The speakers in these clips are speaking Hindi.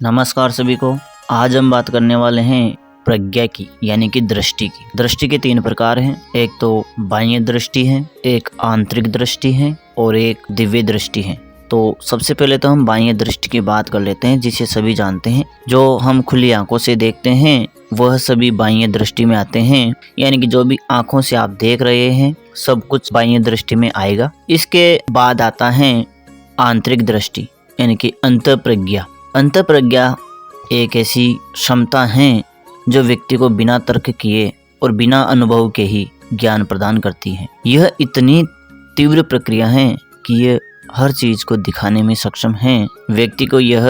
नमस्कार सभी को। आज हम बात करने वाले हैं प्रज्ञा की, यानी कि दृष्टि की। दृष्टि के 3 प्रकार हैं। एक तो बाह्य दृष्टि है, एक आंतरिक दृष्टि है और एक दिव्य दृष्टि है। तो सबसे पहले तो हम बाह्य दृष्टि की बात कर लेते हैं, जिसे सभी जानते हैं। जो हम खुली आंखों से देखते हैं वह सभी बाह्य दृष्टि में आते हैं, यानी कि जो भी आंखों से आप देख रहे हैं सब कुछ बाह्य दृष्टि में आएगा। इसके बाद आता है आंतरिक दृष्टि, यानी कि अंतःप्रज्ञा। अंतःप्रज्ञा एक ऐसी क्षमता है जो व्यक्ति को बिना तर्क किए और बिना अनुभव के ही ज्ञान प्रदान करती है। यह इतनी तीव्र प्रक्रिया है कि यह हर चीज को दिखाने में सक्षम है। व्यक्ति को यह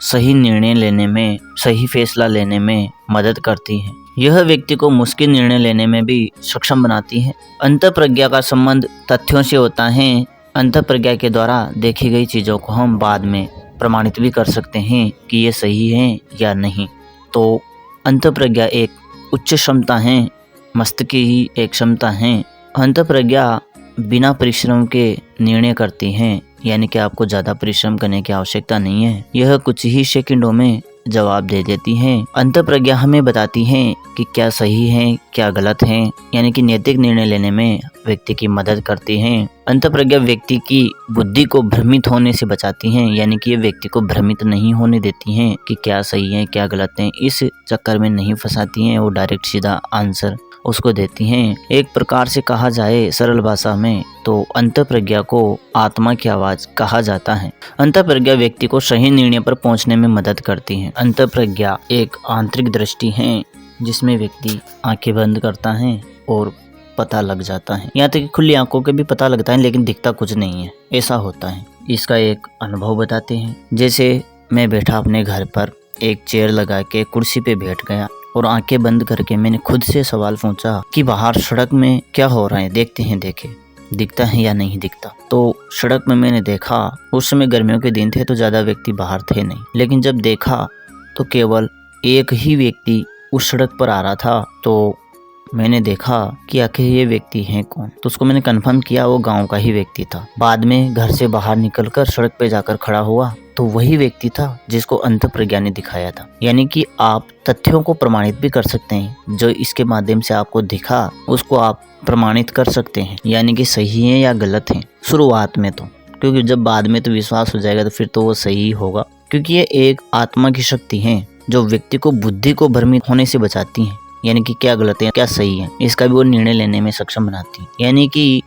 सही निर्णय लेने में, सही फैसला लेने में मदद करती है। यह व्यक्ति को मुश्किल निर्णय लेने में भी सक्षम बनाती है। अंतःप्रज्ञा का संबंध तथ्यों से होता है। अंतःप्रज्ञा के द्वारा देखी गई चीजों को हम बाद में प्रमाणित भी कर सकते हैं कि ये सही है या नहीं। तो अंतःप्रज्ञा एक उच्च क्षमता है, मस्तिष्क की ही एक क्षमता है। अंतःप्रज्ञा बिना परिश्रम के निर्णय करती है, यानी कि आपको ज़्यादा परिश्रम करने की आवश्यकता नहीं है। यह कुछ ही सेकंडों में जवाब दे देती है। अंतःप्रज्ञा हमें बताती है कि क्या सही है क्या गलत है, यानी कि नैतिक निर्णय लेने में व्यक्ति की मदद करती है। अंतःप्रज्ञा व्यक्ति की बुद्धि को भ्रमित होने से बचाती है, यानी कि ये व्यक्ति को भ्रमित नहीं होने देती हैं कि क्या सही है क्या गलत है। इस चक्कर में नहीं फंसाती हैं, वो डायरेक्ट सीधा आंसर उसको देती हैं। एक प्रकार से कहा जाए सरल भाषा में तो अंतःप्रज्ञा को आत्मा की आवाज कहा जाता है। अंतःप्रज्ञा व्यक्ति को सही निर्णय पर पहुंचने में मदद करती है। अंतःप्रज्ञा एक आंतरिक दृष्टि है जिसमें व्यक्ति आंखें बंद करता है और पता लग जाता है। यहाँ तक कि खुली आंखों के भी पता लगता है लेकिन दिखता कुछ नहीं है, ऐसा होता है। इसका एक अनुभव बताते हैं। जैसे मैं बैठा अपने घर पर, एक चेयर लगा के कुर्सी पे बैठ गया और आंखें बंद करके मैंने खुद से सवाल पूछा कि बाहर सड़क में क्या हो रहा है, देखते हैं दिखता है या नहीं दिखता। तो सड़क में मैंने देखा, उस समय गर्मियों के दिन थे तो ज्यादा व्यक्ति बाहर थे नहीं, लेकिन जब देखा तो केवल एक ही व्यक्ति उस सड़क पर आ रहा था। तो मैंने देखा कि आखिर ये व्यक्ति है कौन। तो उसको मैंने कंफर्म किया, वो गांव का ही व्यक्ति था। बाद में घर से बाहर निकलकर सड़क पे जाकर खड़ा हुआ तो वही व्यक्ति था जिसको अंतःप्रज्ञा ने दिखाया था। यानी कि आप तथ्यों को प्रमाणित भी कर सकते हैं। जो इसके माध्यम से आपको दिखा उसको आप प्रमाणित कर सकते हैं, यानी कि सही है या गलत है शुरुआत में तो, क्योंकि जब बाद में तो विश्वास हो जाएगा तो फिर तो वो सही होगा। क्योंकि ये एक आत्मा की शक्ति है जो व्यक्ति को बुद्धि को भ्रमित होने से बचाती है, यानी कि क्या गलत है क्या सही है इसका भी वो निर्णय लेने में सक्षम बनाती है। यानी कि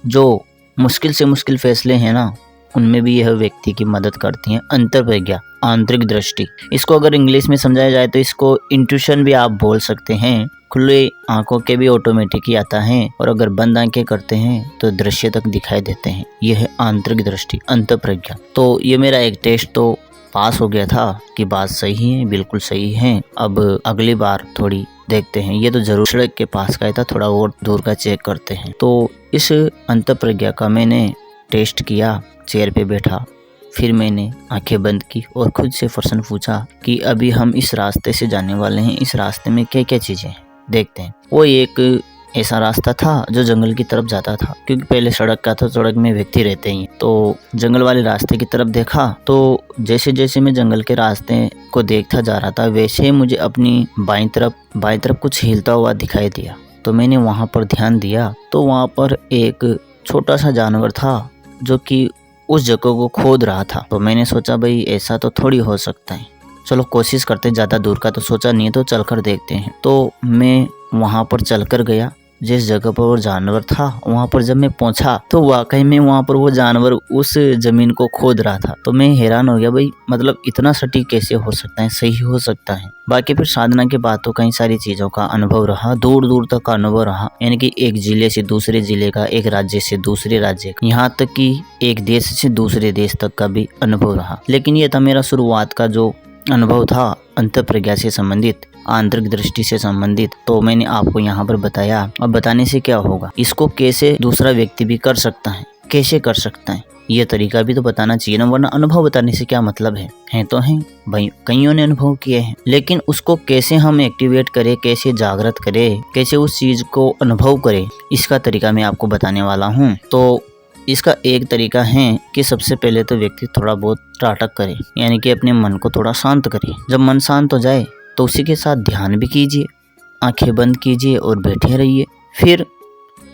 जो मुश्किल से मुश्किल फैसले हैं ना, उनमें भी यह व्यक्ति की मदद करती है। अंतःप्रज्ञा, आंतरिक दृष्टि, इसको अगर इंग्लिश में समझाया जाए तो इसको इंट्यूशन भी आप बोल सकते हैं। खुले आंखों के भी ऑटोमेटिक ही आता है और अगर बंद आंखें करते हैं तो दृश्य तक दिखाई देते हैं। यह है आंतरिक दृष्टि, अंतःप्रज्ञा। तो ये मेरा एक टेस्ट तो पास हो गया था कि बात सही है, बिल्कुल सही है। अब अगली बार थोड़ी देखते हैं। ये तो जरूर सड़क के पास का था, थोड़ा और दूर का चेक करते हैं। तो इस अंतःप्रज्ञा का मैंने टेस्ट किया, चेयर पे बैठा, फिर मैंने आंखें बंद की और खुद से प्रश्न पूछा कि अभी हम इस रास्ते से जाने वाले हैं, इस रास्ते में क्या क्या चीजें हैं, देखते हैं। वो एक ऐसा रास्ता था जो जंगल की तरफ जाता था, क्योंकि पहले सड़क का था, सड़क में व्यक्ति रहते ही। तो जंगल वाले रास्ते की तरफ देखा तो जैसे जैसे मैं जंगल के रास्ते को देखता जा रहा था वैसे ही मुझे अपनी बाईं तरफ कुछ हिलता हुआ दिखाई दिया। तो मैंने वहां पर ध्यान दिया तो वहां पर एक छोटा सा जानवर था जो कि उस जगह को खोद रहा था। तो मैंने सोचा भाई ऐसा तो थोड़ी हो सकता है, चलो कोशिश करते, ज्यादा दूर का तो सोचा नहीं है तो चलकर देखते हैं। तो मैं वहां पर चलकर गया जिस जगह पर वो जानवर था। वहां पर जब मैं पहुंचा तो वाकई में वहां पर वो जानवर उस जमीन को खोद रहा था। तो मैं हैरान हो गया, भाई मतलब इतना सटीक कैसे हो सकता है, सही हो सकता है। बाकी फिर साधना के बाद तो कई सारी चीजों का अनुभव रहा, दूर दूर तक का अनुभव रहा, यानी कि एक जिले से दूसरे जिले का, एक राज्य से दूसरे राज्य का, यहाँ तक कि एक देश से दूसरे देश तक का भी अनुभव रहा। लेकिन ये था मेरा शुरुआत का जो अनुभव था अंतःप्रज्ञा से संबंधित, आंतरिक दृष्टि से संबंधित। तो मैंने आपको यहाँ पर बताया। अब बताने से क्या होगा, इसको कैसे दूसरा व्यक्ति भी कर सकता है, कैसे कर सकता है, ये तरीका भी तो बताना चाहिए ना, वरना अनुभव बताने से क्या मतलब है तो है भाई, कईयों ने अनुभव किए हैं, लेकिन उसको कैसे हम एक्टिवेट करें, कैसे जागृत करें, कैसे उस चीज को अनुभव करें, इसका तरीका मैं आपको बताने वाला हूँ। तो इसका एक तरीका है कि सबसे पहले तो व्यक्ति थोड़ा बहुत त्राटक करे, यानी कि अपने मन को थोड़ा शांत करे। जब मन शांत हो जाए तो उसी के साथ ध्यान भी कीजिए, आंखें बंद कीजिए और बैठे रहिए। फिर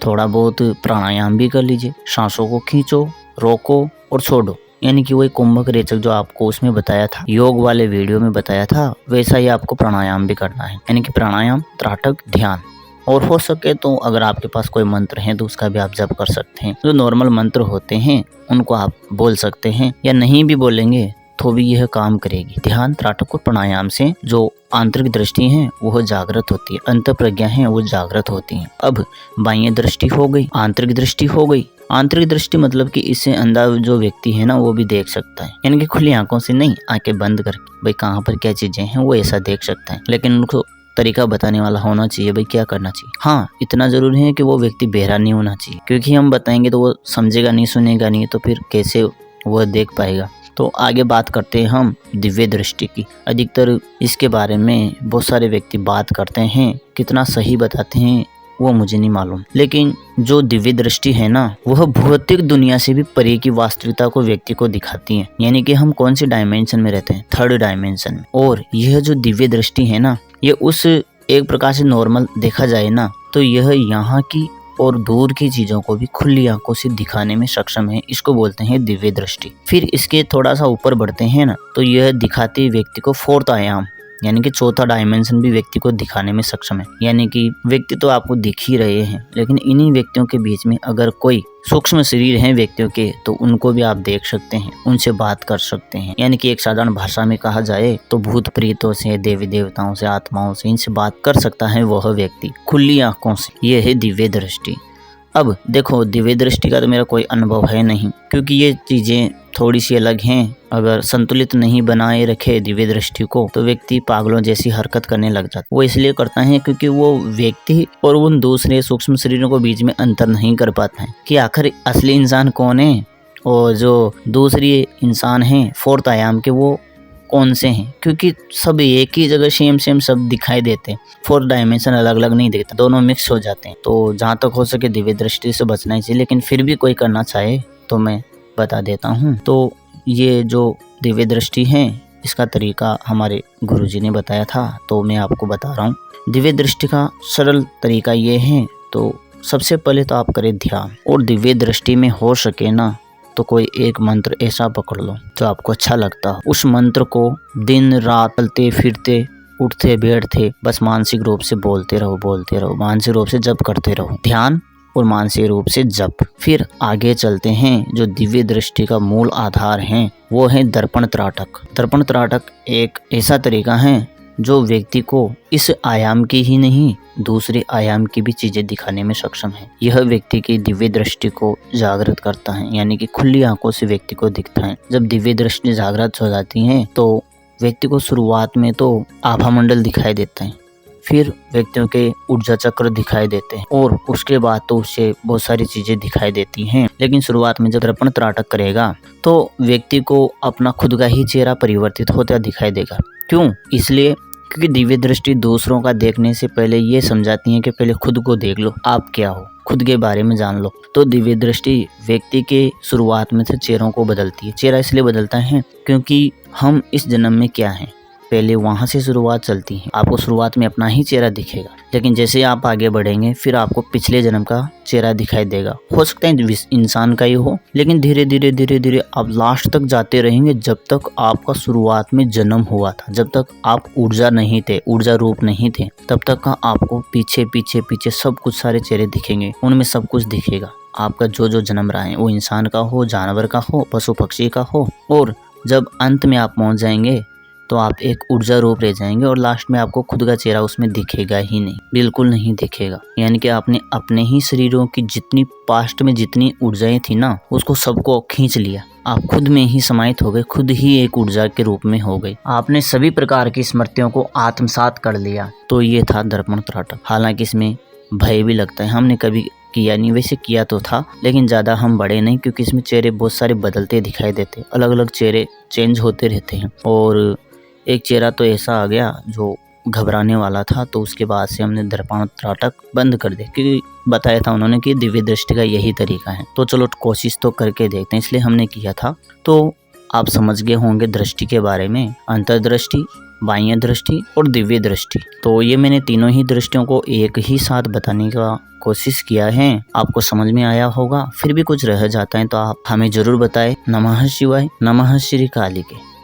थोड़ा बहुत प्राणायाम भी कर लीजिए। सांसों को खींचो, रोको और छोड़ो, यानी कि वही कुंभक रेचक जो आपको उसमें बताया था, योग वाले वीडियो में बताया था, वैसा ही आपको प्राणायाम भी करना है। यानी कि प्राणायाम, त्राटक, ध्यान, और हो सके तो अगर आपके पास कोई मंत्र है तो उसका भी आप जप कर सकते हैं। जो नॉर्मल मंत्र होते हैं उनको आप बोल सकते हैं, या नहीं भी बोलेंगे तो भी यह काम करेगी। ध्यान, त्राटक और प्राणायाम से जो आंतरिक दृष्टि है वह जागृत होती है, अंतर प्रज्ञा है वो जागृत होती है। अब बाह्य दृष्टि हो गई, आंतरिक दृष्टि हो गई। आंतरिक दृष्टि मतलब कि इससे अंदर जो व्यक्ति है ना वो भी देख सकता है, यानी कि खुली आंखों से नहीं, आंखें बंद करके भाई कहाँ पर क्या चीजें हैं वो ऐसा देख सकता है। लेकिन उनको तरीका बताने वाला होना चाहिए, भाई क्या करना चाहिए। हाँ, इतना जरूरी है कि वो व्यक्ति बहरा नहीं होना चाहिए, क्योंकि हम बताएंगे तो वो समझेगा नहीं, सुनेगा नहीं, तो फिर कैसे वो देख पाएगा। तो आगे बात करते हैं हम दिव्य दृष्टि की। अधिकतर इसके बारे में बहुत सारे व्यक्ति बात करते हैं, कितना सही बताते हैं वो मुझे नहीं मालूम, लेकिन जो दिव्य दृष्टि है ना वह भौतिक दुनिया से भी परे की वास्तविकता को व्यक्ति को दिखाती है। यानी कि हम कौन सी डायमेंशन में रहते हैं, थर्ड डायमेंशन में। और यह जो दिव्य दृष्टि है ना, ये उस एक प्रकार से नॉर्मल देखा जाए ना तो यह यहाँ की और दूर की चीजों को भी खुली आंखों से दिखाने में सक्षम है। इसको बोलते हैं दिव्य दृष्टि। फिर इसके थोड़ा सा ऊपर बढ़ते हैं ना तो यह दिखाती व्यक्ति को फोर्थ आयाम, यानी कि चौथा डायमेंशन भी व्यक्ति को दिखाने में सक्षम है। यानी कि व्यक्ति तो आपको दिख ही रहे हैं, लेकिन इन्हीं व्यक्तियों के बीच में अगर कोई सूक्ष्म शरीर हैं व्यक्तियों के तो उनको भी आप देख सकते हैं, उनसे बात कर सकते हैं। यानी कि एक साधारण भाषा में कहा जाए तो भूत प्रेतों से, देवी देवताओं से, आत्माओं से, इनसे बात कर सकता है वह व्यक्ति खुली आंखों से। यह है दिव्य दृष्टि। अब देखो, दिव्य दृष्टि का तो मेरा कोई अनुभव है नहीं, क्योंकि ये चीजें थोड़ी सी अलग हैं। अगर संतुलित नहीं बनाए रखे दिव्य दृष्टि को तो व्यक्ति पागलों जैसी हरकत करने लग जाता है। वो इसलिए करता है क्योंकि वो व्यक्ति और उन दूसरे सूक्ष्म शरीरों को बीच में अंतर नहीं कर पाता है कि आखिर असली इंसान कौन है और जो दूसरी इंसान है फोर्थ आयाम के वो कौन से हैं, क्योंकि सब एक ही जगह सेम सब दिखाई देते हैं। फोर्थ डायमेंशन अलग अलग नहीं दिखता, दोनों मिक्स हो जाते हैं। तो जहाँ तक हो सके दिव्य दृष्टि से बचना ही चाहिए, लेकिन फिर भी कोई करना चाहे तो मैं बता देता हूँ। तो ये जो दिव्य दृष्टि है इसका तरीका हमारे गुरुजी ने बताया था, तो मैं आपको बता रहा हूँ। दिव्य दृष्टि का सरल तरीका ये है, तो सबसे पहले तो आप करें ध्यान, और दिव्य दृष्टि में हो सके ना तो कोई एक मंत्र ऐसा पकड़ लो जो आपको अच्छा लगता हो। उस मंत्र को दिन रात चलते फिरते उठते बैठते बस मानसिक रूप से बोलते रहो, मानसिक रूप से जप करते रहो, ध्यान और मानसिक रूप से जप। फिर आगे चलते हैं। जो दिव्य दृष्टि का मूल आधार है वो है दर्पण त्राटक। दर्पण त्राटक एक ऐसा तरीका है जो व्यक्ति को इस आयाम की ही नहीं दूसरे आयाम की भी चीजें दिखाने में सक्षम है। यह व्यक्ति की दिव्य दृष्टि को जागृत करता है, यानी कि खुली आंखों से व्यक्ति को दिखता है। जब दिव्य दृष्टि जागृत हो जाती है तो व्यक्ति को शुरुआत में तो आभा मंडल दिखाई देता है, फिर व्यक्तियों के ऊर्जा चक्र दिखाई देते हैं, और उसके बाद तो उससे बहुत सारी चीजें दिखाई देती हैं। लेकिन शुरुआत में जब दर्पण त्राटक करेगा तो व्यक्ति को अपना खुद का ही चेहरा परिवर्तित होता दिखाई देगा। क्यों? इसलिए क्योंकि दिव्य दृष्टि दूसरों का देखने से पहले ये समझाती है कि पहले खुद को देख लो, आप क्या हो, खुद के बारे में जान लो। तो दिव्य दृष्टि व्यक्ति के शुरुआत में से चेहरों को बदलती है। चेहरा इसलिए बदलता है क्योंकि हम इस जन्म में क्या हैं, पहले वहां से शुरुआत चलती है। आपको शुरुआत में अपना ही चेहरा दिखेगा, लेकिन जैसे आप आगे बढ़ेंगे फिर आपको पिछले जन्म का चेहरा दिखाई देगा। हो सकता है इंसान का ही हो, लेकिन धीरे धीरे आप लास्ट तक जाते रहेंगे जब तक आपका शुरुआत में जन्म हुआ था, जब तक आप ऊर्जा नहीं थे, ऊर्जा रूप नहीं थे, तब तक का आपको पीछे सब कुछ सारे चेहरे दिखेंगे। उनमें सब कुछ दिखेगा। आपका जो जन्म रहा है वो इंसान का हो, जानवर का हो, पशु पक्षी का हो, और जब अंत में आप पहुंच जाएंगे तो आप एक ऊर्जा रूप रह जाएंगे और लास्ट में आपको खुद का चेहरा उसमें दिखेगा ही नहीं, बिल्कुल नहीं दिखेगा। यानी कि आपने अपने ही शरीरों की जितनी पास्ट में जितनी ऊर्जाएं थी ना उसको सबको खींच लिया, आप खुद में ही समाहित हो गए, खुद ही एक ऊर्जा के रूप में हो गए। आपने सभी प्रकार की स्मृतियों को आत्मसात कर लिया। तो ये था दर्पण त्राटक। हालांकि इसमें भय भी लगता है, हमने कभी किया नहीं, वैसे किया तो था लेकिन ज़्यादा हम बड़े नहीं, क्योंकि इसमें चेहरे बहुत सारे बदलते दिखाई देते, अलग अलग चेहरे चेंज होते रहते हैं। और एक चेहरा तो ऐसा आ गया जो घबराने वाला था, तो उसके बाद से हमने दर्पण त्राटक बंद कर दिया, क्योंकि बताया था उन्होंने कि दिव्य दृष्टि का यही तरीका है। तो चलो कोशिश तो करके देखते हैं, इसलिए हमने किया था। तो आप समझ गए होंगे दृष्टि के बारे में, अंतर्दृष्टि, बाह्य दृष्टि और दिव्य दृष्टि। तो ये मैंने तीनों ही दृष्टियों को एक ही साथ बताने का कोशिश किया है। आपको समझ में आया होगा। फिर भी कुछ रह जाता है तो आप हमें जरूर बताएं। नमः शिवाय, नमः श्री काली के।